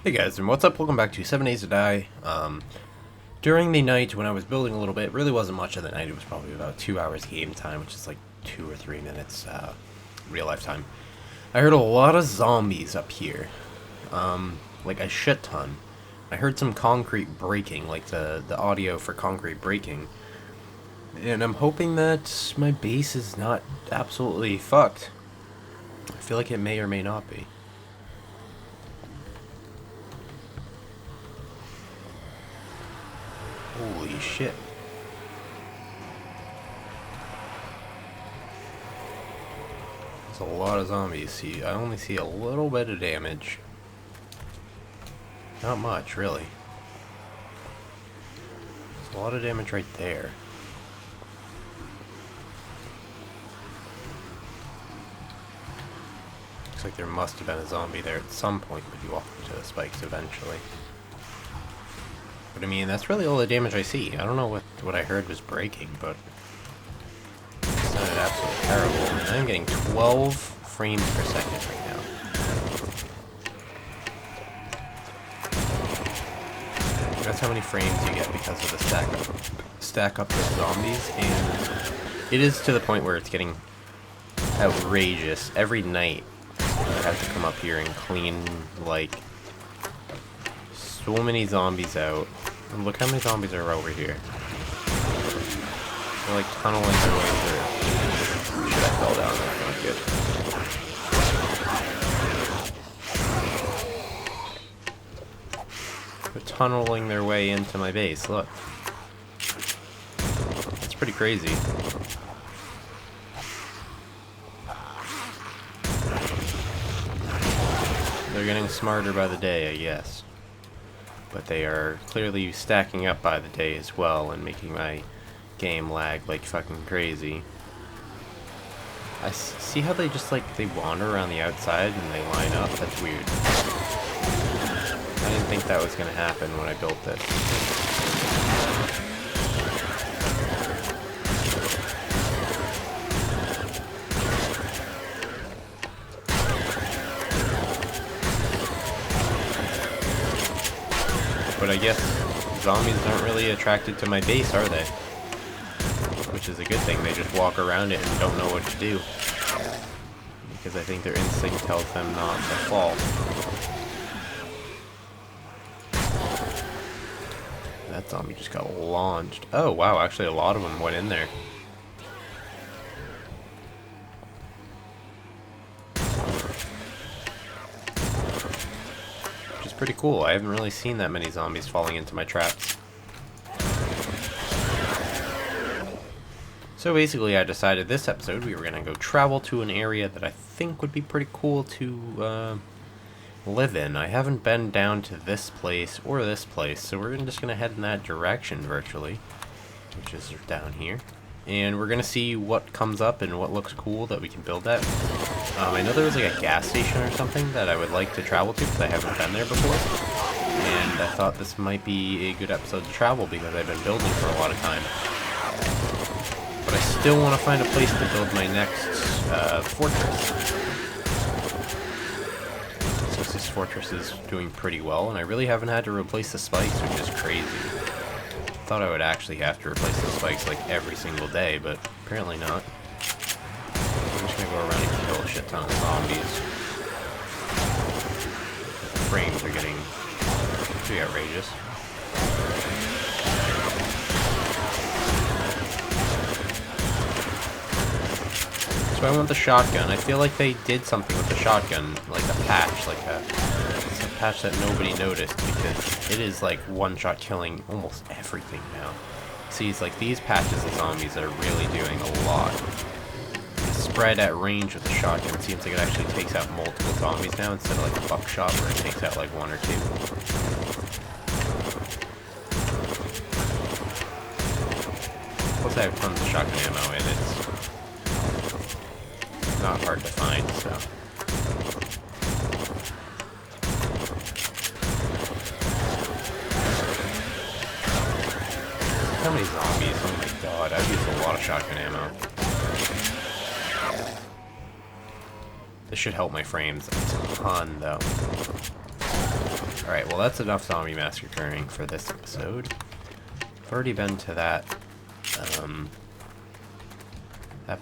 Hey guys, and what's up? Welcome back to 7 Days to Die. During the night when I was building a little bit, it really wasn't much of the night. It was probably about 2 hours game time, which is like 2 or 3 minutes real life time. I heard a lot of zombies up here, like a shit ton. I heard some concrete breaking, like the audio for concrete breaking. And I'm hoping that my base is not absolutely fucked. I feel like it may or may not be. Holy shit. There's a lot of zombies. See, I only see a little bit of damage. Not much, really. There's a lot of damage right there. Looks like there must have been a zombie there at some point when you walk into the spikes eventually. But I mean, that's really all the damage I see. I don't know what I heard was breaking, but it sounded absolutely terrible. And I'm getting 12 frames per second right now. That's how many frames you get because of the stack up of zombies, and it is to the point where it's getting outrageous. Every night I have to come up here and clean like so many zombies out. And look how many zombies are over here. They're like tunneling their way through. Shit, I fell down. That's not good. They're tunneling their way into my base. Look. That's pretty crazy. They're getting smarter by the day, I guess. But they are clearly stacking up by the day as well and making my game lag like fucking crazy. I see how they just like, they wander around the outside and they line up. That's weird. I didn't think that was going to happen when I built this. But I guess zombies aren't really attracted to my base, are they? Which is a good thing. They just walk around it and don't know what to do. Because I think their instinct tells them not to fall. That zombie just got launched. Oh wow, actually a lot of them went in there. Pretty cool. I haven't really seen that many zombies falling into my traps. So basically I decided this episode we were going to go travel to an area that I think would be pretty cool to live in. I haven't been down to this place or this place, so we're just going to head in that direction virtually, which is down here. And we're going to see what comes up and what looks cool that we can build at. I know there was like a gas station or something that I would like to travel to because I haven't been there before. And I thought this might be a good episode to travel because I've been building for a lot of time. But I still want to find a place to build my next fortress. Since this fortress is doing pretty well, and I really haven't had to replace the spikes, which is crazy. Thought I would actually have to replace the spikes like every single day, but apparently not. I'm just gonna go around and kill a shit ton of zombies. The frames are getting pretty outrageous. So I want the shotgun. I feel like they did something with the shotgun, like a patch, like a patch that nobody noticed, because it is like one-shot killing almost everything now. See, it's like these patches of zombies are really doing a lot. The spread at range with the shotgun seems like it actually takes out multiple zombies now instead of like a buckshot where it takes out like one or two. Plus I have tons of shotgun ammo and it's not hard to find, so. How many zombies? Oh my god, I've used a lot of shotgun ammo. This should help my frames a ton, though. Alright, well that's enough zombie massacring for this episode. I've already been to that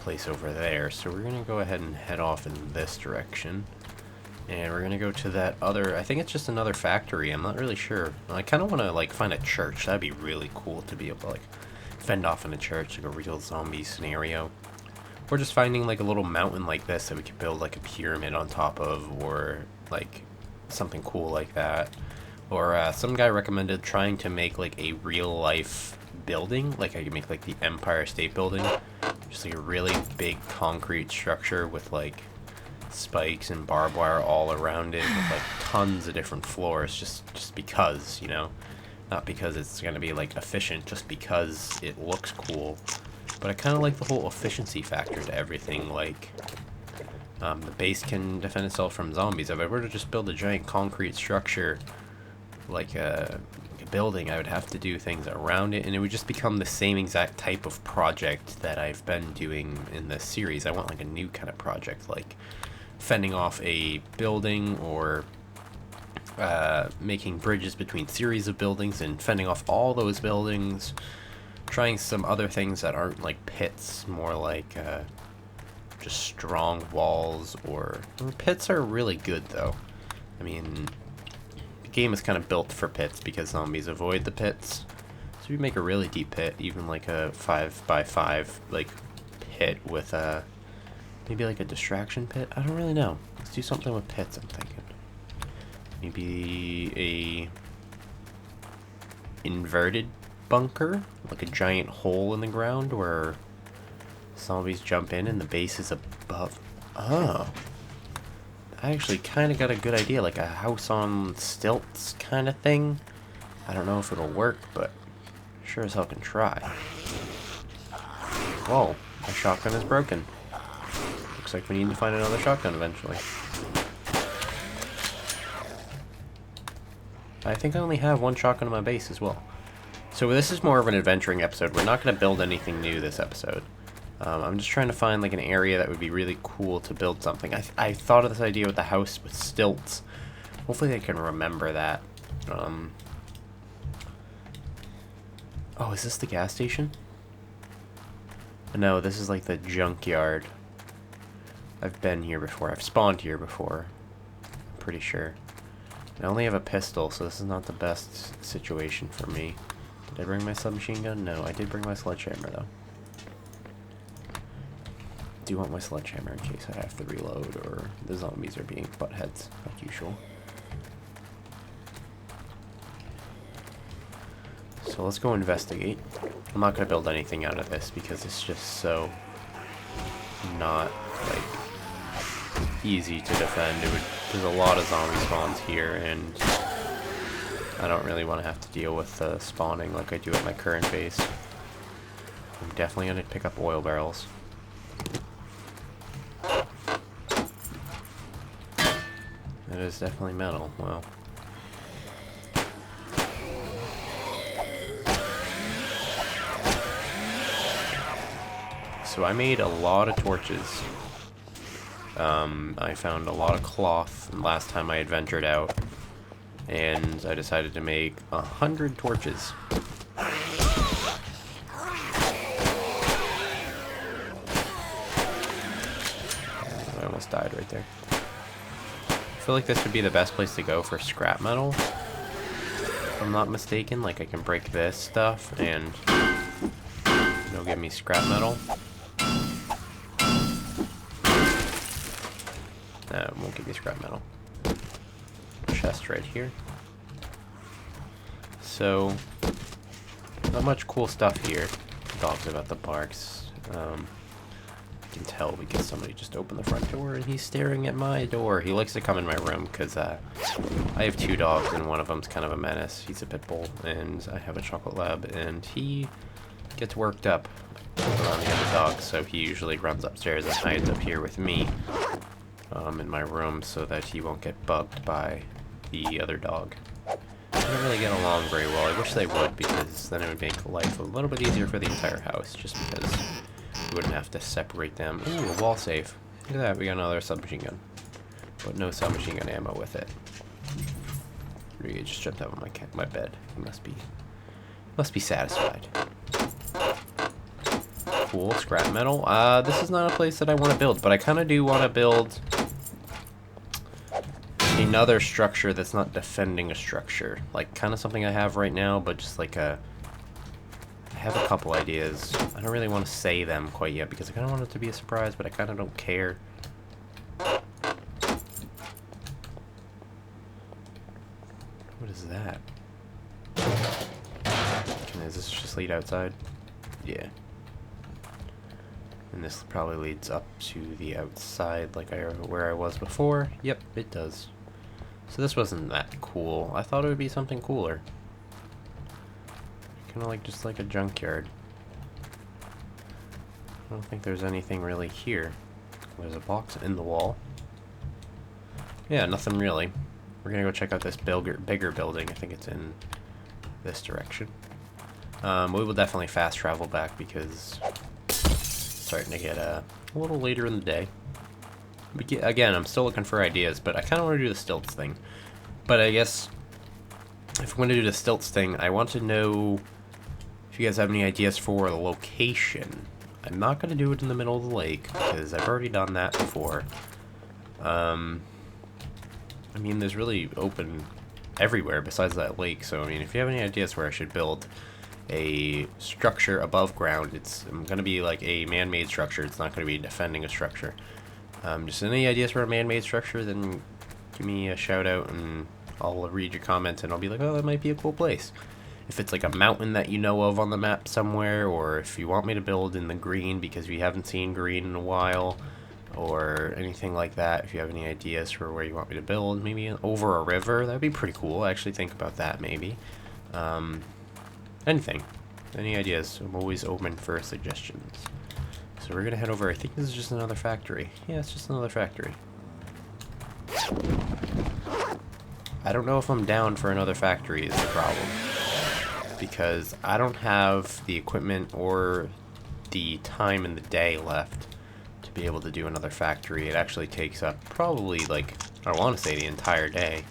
place over there, so we're gonna go ahead and head off in this direction. And we're gonna go to that other, I think it's just another factory, I'm not really sure. I kinda wanna like find a church, that'd be really cool to be able to like fend off in a church, like a real zombie scenario. Or just finding like a little mountain like this that we could build like a pyramid on top of, or like something cool like that. Or some guy recommended trying to make like a real life building, like I could make like the Empire State Building, just like a really big concrete structure with like spikes and barbed wire all around it, with like tons of different floors, just because, you know, not because it's gonna be like efficient, just because it looks cool. But I kind of like the whole efficiency factor to everything, like the base can defend itself from zombies. If I were to just build a giant concrete structure like a building, I would have to do things around it, and it would just become the same exact type of project that I've been doing in this series. I want like a new kind of project, like fending off a building, or making bridges between series of buildings and fending off all those buildings. Trying some other things that aren't like pits, more like just strong walls, or pits are really good though. I mean, the game is kind of built for pits because zombies avoid the pits. So you make a really deep pit, even like a 5x5 like pit with a maybe like a distraction pit. I don't really know. Let's do something with pits. I'm thinking maybe a inverted bunker, like a giant hole in the ground where zombies jump in and the base is above. Oh, I actually kind of got a good idea, like a house on stilts kind of thing. I don't know if it'll work, but sure as hell can try. Whoa, my shotgun is broken. Looks like we need to find another shotgun eventually. I think I only have one shotgun in my base as well. So this is more of an adventuring episode. We're not going to build anything new this episode. I'm just trying to find like an area that would be really cool to build something. I thought of this idea with the house with stilts. Hopefully I can remember that. Oh, is this the gas station? No, this is like the junkyard. I've been here before. I've spawned here before. I'm pretty sure. I only have a pistol, so this is not the best situation for me. Did I bring my submachine gun? No, I did bring my sledgehammer, though. I do want my sledgehammer in case I have to reload or the zombies are being buttheads, like usual. So let's go investigate. I'm not going to build anything out of this because it's just so not, like, easy to defend. There's a lot of zombie spawns here, and I don't really want to have to deal with spawning like I do at my current base. I'm definitely going to pick up oil barrels. That is definitely metal. Well. So I made a lot of torches. I found a lot of cloth last time I had ventured out. And I decided to make 100 torches. I almost died right there. I feel like this would be the best place to go for scrap metal, if I'm not mistaken. Like, I can break this stuff and it'll give me scrap metal. No, it won't give me scrap metal. Chest right here. So, not much cool stuff here. Dog's about the barks. You can tell because somebody just opened the front door and he's staring at my door. He likes to come in my room because I have 2 dogs and one of them's kind of a menace. He's a pit bull, and I have a chocolate lab, and he gets worked up around the other dogs, so he usually runs upstairs and hides up here with me in my room so that he won't get bugged by the other dog. They don't really get along very well. I wish they would, because then it would make life a little bit easier for the entire house, just because we wouldn't have to separate them. Ooh, a wall safe. Look at that, we got another submachine gun. But no submachine gun ammo with it. He just jumped out of my bed. He must be satisfied. Cool, scrap metal. This is not a place that I want to build, but I kind of do want to build another structure that's not defending a structure. Like, kind of something I have right now, but just like I have a couple ideas. I don't really want to say them quite yet because I kind of want it to be a surprise, but I kind of don't care. What is that? Is this just lead outside? Yeah. And this probably leads up to the outside like where I was before. Yep, it does. So this wasn't that cool. I thought it would be something cooler. Kind of like just like a junkyard. I don't think there's anything really here. There's a box in the wall. Yeah, nothing really. We're gonna go check out this bigger building. I think it's in this direction. We will definitely fast travel back because it's starting to get a little later in the day. But again, I'm still looking for ideas, but I kind of want to do the stilts thing. But I guess if I'm going to do the stilts thing, I want to know if you guys have any ideas for the location. I'm not going to do it in the middle of the lake because I've already done that before. I mean, there's really open everywhere besides that lake, so I mean, if you have any ideas where I should build a structure above ground, it's going to be like a man-made structure. It's not going to be defending a structure. Just any ideas for a man-made structure, then give me a shout out and I'll read your comments and I'll be like, oh, that might be a cool place. If it's like a mountain that you know of on the map somewhere, or if you want me to build in the green because we haven't seen green in a while, or anything like that, if you have any ideas for where you want me to build, maybe over a river, that'd be pretty cool. I actually think about that maybe. Anything. Any ideas? I'm always open for suggestions. So we're gonna head over. I think this is just another factory. Yeah, it's just another factory. I don't know if I'm down for another factory is the problem. Because I don't have the equipment or the time in the day left to be able to do another factory. It actually takes up probably, like, I want to say the entire day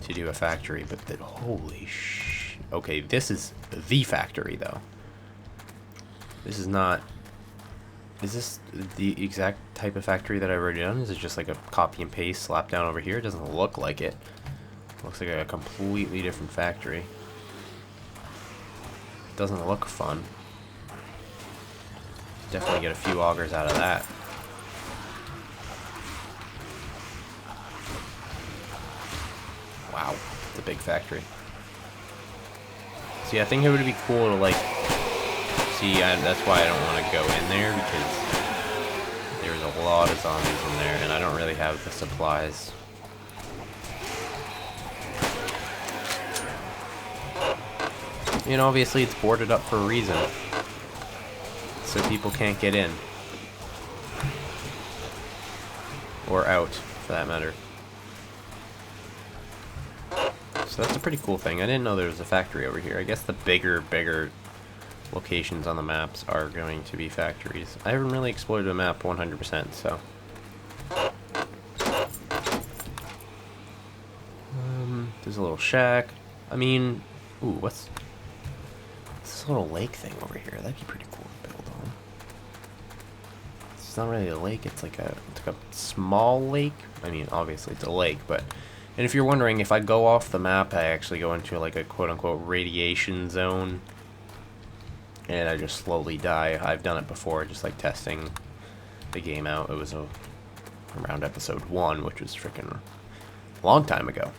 to do a factory, but holy sh... Okay, this is the factory, though. This is not... Is this the exact type of factory that I've already done? Is it just like a copy and paste slap down over here? It doesn't look like it. It looks like a completely different factory. It doesn't look fun. Definitely get a few augers out of that. Wow, it's a big factory. See, I think it would be cool to, like, see, that's why I don't want to go in there, because there's a lot of zombies in there, and I don't really have the supplies. And obviously it's boarded up for a reason, so people can't get in. Or out, for that matter. So that's a pretty cool thing. I didn't know there was a factory over here. I guess the bigger locations on the maps are going to be factories. I haven't really explored the map 100%, so... there's a little shack. I mean... Ooh, what's this little lake thing over here? That'd be pretty cool to build on. It's not really a lake, it's like a small lake. I mean, obviously it's a lake, but... And if you're wondering, if I go off the map, I actually go into like a quote-unquote radiation zone. And I just slowly die. I've done it before, just like testing the game out. It was around episode 1, which was freaking a long time ago.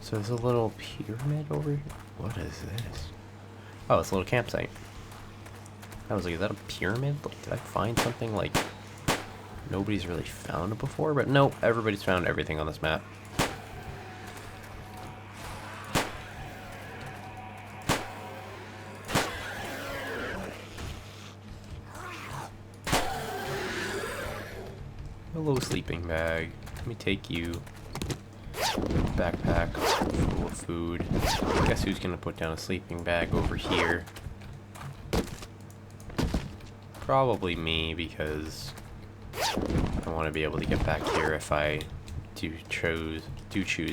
So there's a little pyramid over here. What is this? Oh, it's a little campsite. I was like, is that a pyramid? Like, did I find something like nobody's really found it before? But nope, everybody's found everything on this map. Hello, sleeping bag. Let me take you. Backpack full of food. I guess who's gonna put down a sleeping bag over here? Probably me, because I want to be able to get back here if I do choose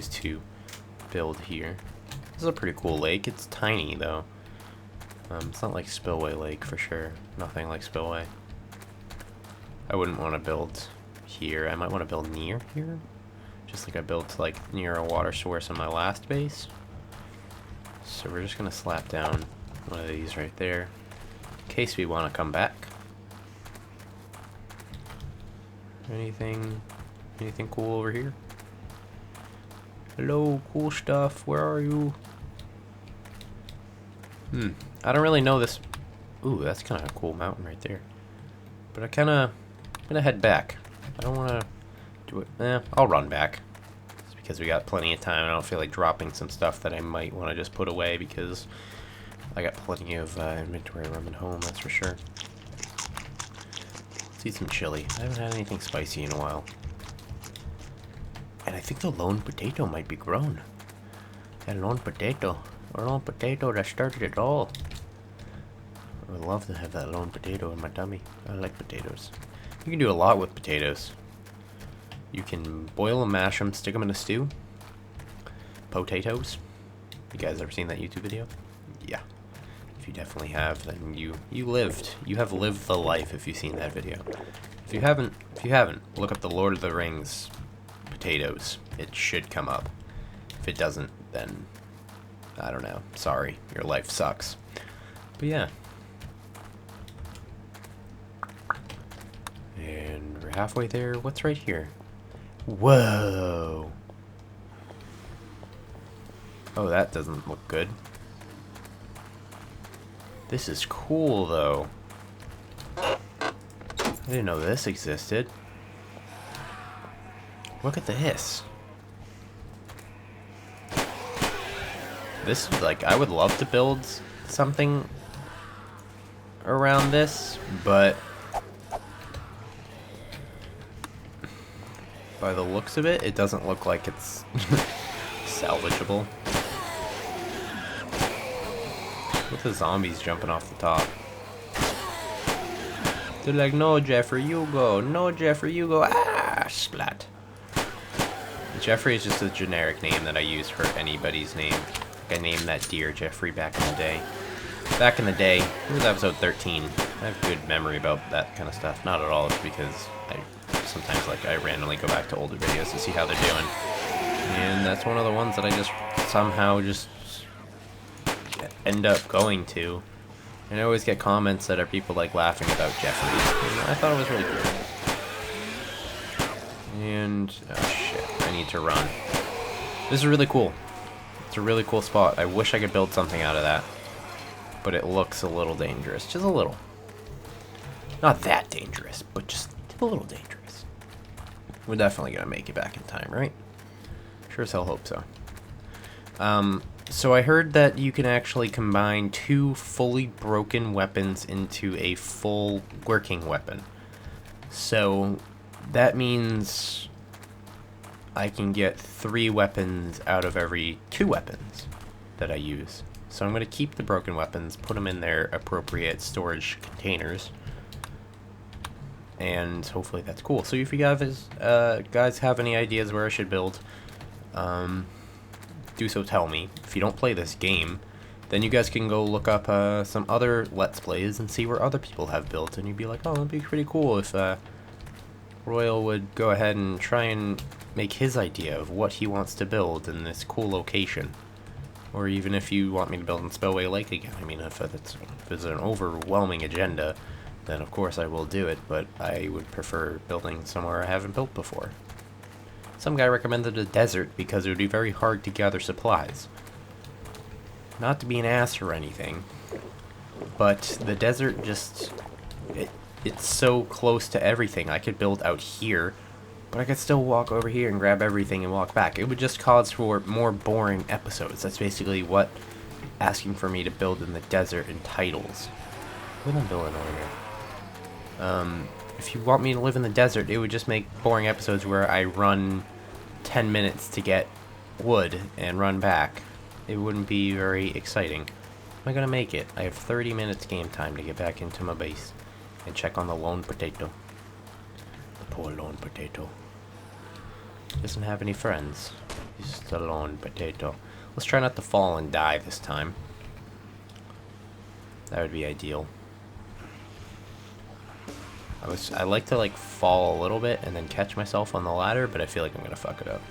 to build here. This is a pretty cool lake. It's tiny though. It's not like Spillway Lake for sure. Nothing like Spillway. I wouldn't want to build here. I might want to build near here. Just like I built like near a water source on my last base. So we're just gonna slap down one of these right there in case we want to come back. Anything cool over here? Hello, cool stuff. Where are you? I don't really know this. Ooh, that's kind of a cool mountain right there. But I'm gonna head back. I don't want to do it. I'll run back. It's because we got plenty of time. I don't feel like dropping some stuff that I might want to just put away because I got plenty of inventory room at home, that's for sure. Let's eat some chili. I haven't had anything spicy in a while. And I think the lone potato might be grown. A lone potato. A lone potato that started it all. I would love to have that lone potato in my tummy. I like potatoes. You can do a lot with potatoes. You can boil them, mash them, stick them in a stew. Potatoes. You guys ever seen that YouTube video? Yeah. If you definitely have, then you lived. You have lived the life if you've seen that video. If you haven't, look up the Lord of the Rings potatoes. It should come up. If it doesn't, then I don't know. Sorry, your life sucks. But yeah. And we're halfway there. What's right here? Whoa. Oh, that doesn't look good. This is cool, though. I didn't know this existed. Look at this. This, like, I would love to build something around this, but by the looks of it, it doesn't look like it's salvageable. With the zombies jumping off the top. They're like, no, Jeffrey, you go. No, Jeffrey, you go. Ah, splat. Jeffrey is just a generic name that I use for anybody's name. Like I named that deer Jeffrey back in the day. Back in the day, it was episode 13. I have good memory about that kind of stuff. Not at all, it's because sometimes I randomly go back to older videos to see how they're doing. And that's one of the ones that I just somehow just end up going to. And I always get comments that are people like laughing about Jeffrey. And I thought it was really cool. And oh shit, I need to run. This is really cool. It's a really cool spot. I wish I could build something out of that. But it looks a little dangerous. Just a little. Not that dangerous, but just a little dangerous. We're definitely gonna make it back in time, right? Sure as hell hope so. So I heard that you can actually combine two fully broken weapons into a full working weapon. So that means I can get 3 weapons out of every 2 weapons that I use. So I'm going to keep the broken weapons, put them in their appropriate storage containers, and hopefully that's cool. So if you guys have any ideas where I should build, do so tell me. If you don't play this game, then you guys can go look up some other Let's Plays and see where other people have built, and you'd be like, oh, that'd be pretty cool if Royal would go ahead and try and make his idea of what he wants to build in this cool location. Or even if you want me to build in Spillway Lake again. I mean, if it's an overwhelming agenda, then of course I will do it, but I would prefer building somewhere I haven't built before. Some guy recommended a desert because it would be very hard to gather supplies. Not to be an ass or anything, but the desert just... It's so close to everything. I could build out here, but I could still walk over here and grab everything and walk back. It would just cause for more boring episodes. That's basically what asking for me to build in the desert entitles. What am I building over here? If you want me to live in the desert, it would just make boring episodes where I run 10 minutes to get wood and run back. It wouldn't be very exciting. Am I gonna make it? I have 30 minutes game time to get back into my base and check on the lone potato. The poor lone potato. He doesn't have any friends. He's just a lone potato. Let's try not to fall and die this time. That would be ideal. I like to like fall a little bit and then catch myself on the ladder, but I feel like I'm gonna fuck it up.